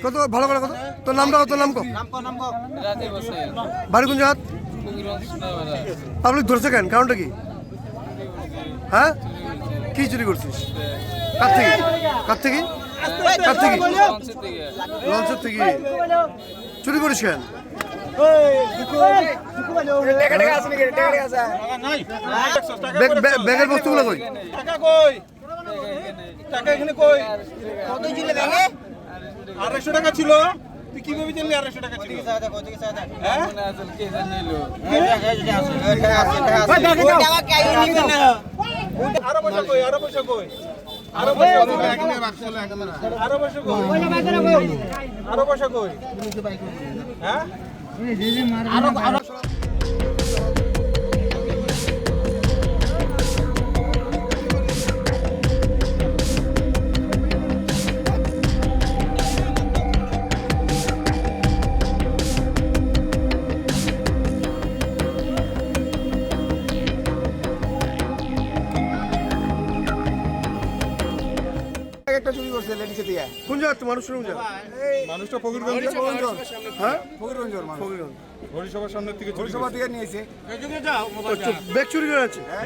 কত ভালো করে কত তোর নামটা তোর নাম কো বাড়ি কোন জায়গা পাবলিক ধরছে কেন কারণটা কি হ্যাঁ কি চুরি করছিস কার থেকে কার থেকে কার থেকে লঞ্চের থেকে চুরি করিস কেন ব্যাগের বস্তুগুলো কই টাকা এখানে কই কত ছিল ব্যাগে 250 টাকা ছিল তুই কিভাবে জানলি 250 টাকা ছিল হ্যাঁ কে জানিলো আরো পয়সা কই আরো পয়সা কই আরো পয়সা কই আরো পয়সা কই আরো পয়সা কই হ্যাঁ আরো আরো একটা চুরি করছে লেডিসে দিয়া কোন জায়গা তো মানুষের কোন জায়গা মানুষটা ফকিরগঞ্জ হ্যাঁ ফকিরগঞ্জের মানুষ ফকিরগঞ্জ হরিসভার সামনে থেকে হরিসভা থেকে নিয়েছে ব্যাগ চুরি করে আছে হ্যাঁ